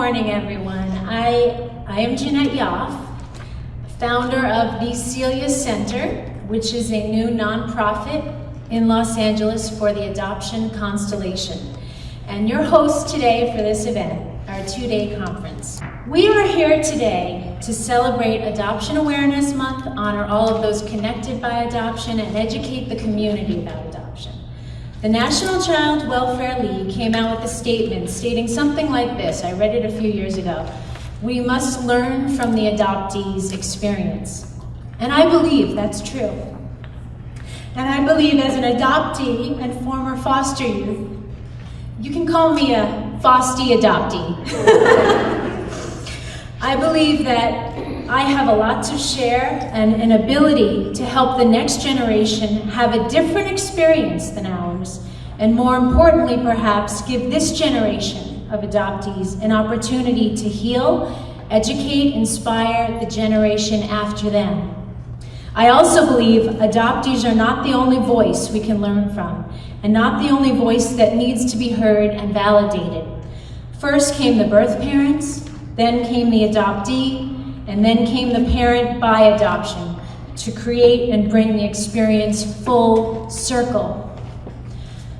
morning, everyone. I am Jeanette Yoffe, founder of the Celia Center, which is a new nonprofit in Los Angeles for the Adoption Constellation, and your host today for this event, our two-day conference. We are here today to celebrate Adoption Awareness Month, honor all of those connected by adoption, and educate the community about adoption. The National Child Welfare League came out with a statement stating something like this. I read it a few years ago. We must learn from the adoptees' experience. And I believe that's true. And I believe as an adoptee and former foster youth, you can call me a Fosty adoptee. I believe that I have a lot to share and an ability to help the next generation have a different experience than ours, and more importantly, perhaps, give this generation of adoptees an opportunity to heal, educate, inspire the generation after them. I also believe adoptees are not the only voice we can learn from, and not the only voice that needs to be heard and validated. First came the birth parents, then came the adoptee, and then came the parent by adoption to create and bring the experience full circle.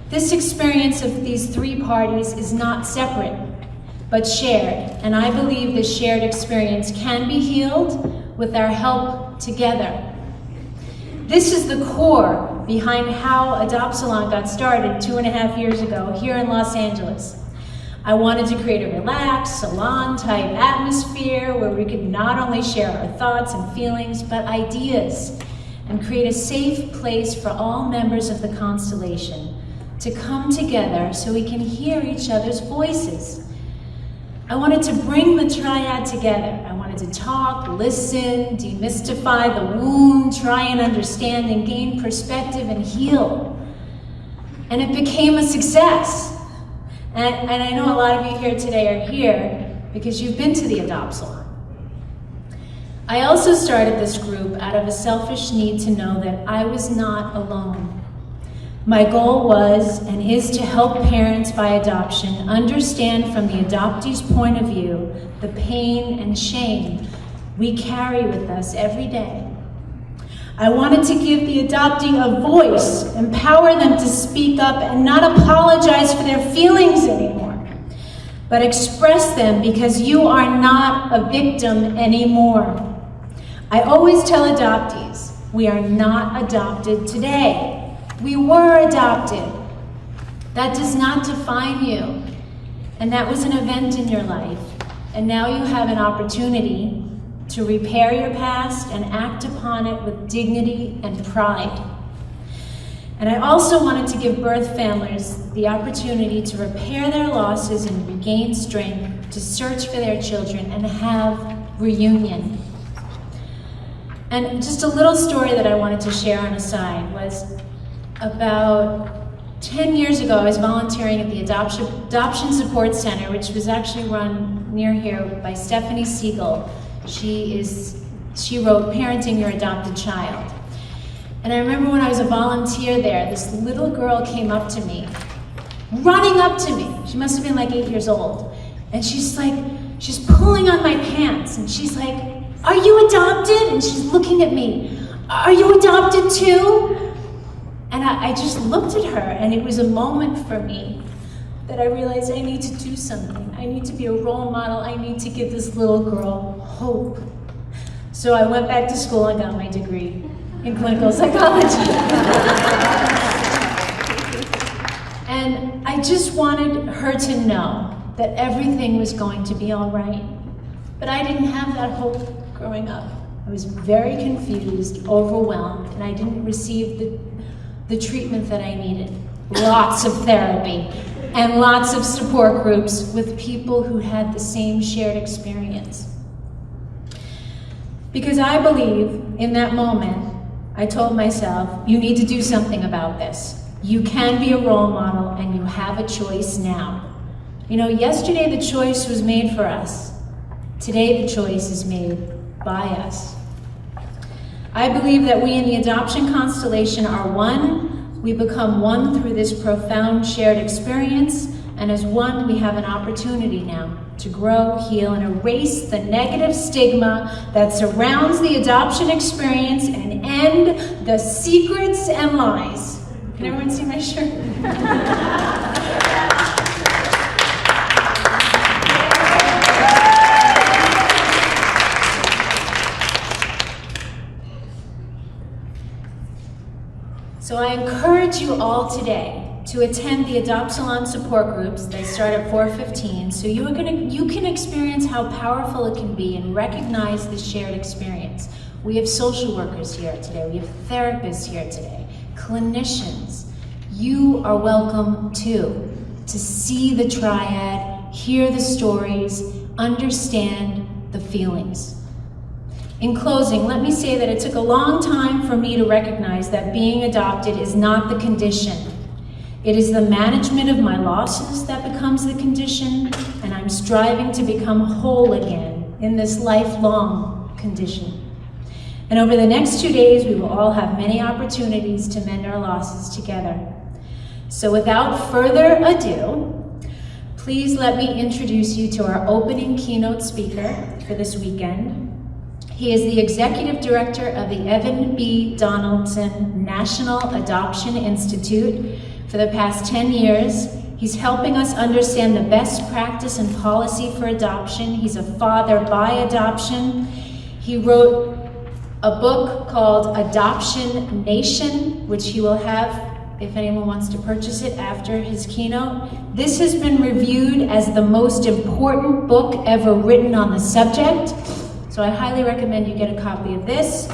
This experience of these three parties is not separate, but shared, and I believe this shared experience can be healed with our help together. This is the core behind how Salon got started 2.5 years ago here in Los Angeles. I wanted to create a relaxed, salon-type atmosphere where we could not only share our thoughts and feelings, but ideas, and create a safe place for all members of the constellation to come together so we can hear each other's voices. I wanted to bring the triad together. I wanted to talk, listen, demystify the wound, try and understand and gain perspective and heal. And it became a success. And I know a lot of you here today are here because you've been to the Salon. I also started this group out of a selfish need to know that I was not alone. My goal was and is to help parents by adoption understand from the adoptee's point of view the pain and shame we carry with us every day. I wanted to give the adoptee a voice, empower them to speak up and not apologize for their feelings anymore, but express them because you are not a victim anymore. I always tell adoptees, we are not adopted today. We were adopted. That does not define you. And that was an event in your life. And now you have an opportunity to repair your past and act upon it with dignity and pride. And I also wanted to give birth families the opportunity to repair their losses and regain strength to search for their children and have reunion. And just a little story that I wanted to share on a side was about 10 years ago, I was volunteering at the Adoption Support Center, which was actually run near here by Stephanie Siegel. She wrote Parenting Your Adopted Child. And I remember when I was a volunteer there, this little girl came up to me, running up to me. She must have been like 8 years old. And she's pulling on my pants, and she's like, "Are you adopted?" And she's looking at me. "Are you adopted too?" And I just looked at her, and it was a moment for me that I realized I need to do something. I need to be a role model. I need to give this little girl hope. So I went back to school and got my degree in clinical psychology. And I just wanted her to know that everything was going to be all right. But I didn't have that hope growing up. I was very confused, overwhelmed, and I didn't receive the treatment that I needed. Lots of therapy and lots of support groups with people who had the same shared experience. Because I believe in that moment, I told myself, you need to do something about this. You can be a role model and you have a choice now. You know, yesterday the choice was made for us. Today the choice is made by us. I believe that we in the Adoption Constellation are one. We become one through this profound shared experience, and as one, we have an opportunity now to grow, heal, and erase the negative stigma that surrounds the adoption experience and end the secrets and lies. Can everyone see my shirt? So I encourage you all today to attend the Adoption support groups. They start at 4:15, so you can experience how powerful it can be and recognize the shared experience. We have social workers here today, we have therapists here today, clinicians. You are welcome too, to see the triad, hear the stories, understand the feelings. In closing, let me say that it took a long time for me to recognize that being adopted is not the condition. It is the management of my losses that becomes the condition, and I'm striving to become whole again in this lifelong condition. And over the next 2 days, we will all have many opportunities to mend our losses together. So without further ado, please let me introduce you to our opening keynote speaker for this weekend. He is the Executive Director of the Evan B. Donaldson National Adoption Institute. For the past 10 years, he's helping us understand the best practice and policy for adoption. He's a father by adoption. He wrote a book called Adoption Nation, which he will have if anyone wants to purchase it after his keynote. This has been reviewed as the most important book ever written on the subject. So I highly recommend you get a copy of this.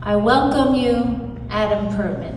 I welcome you, Adam Pertman.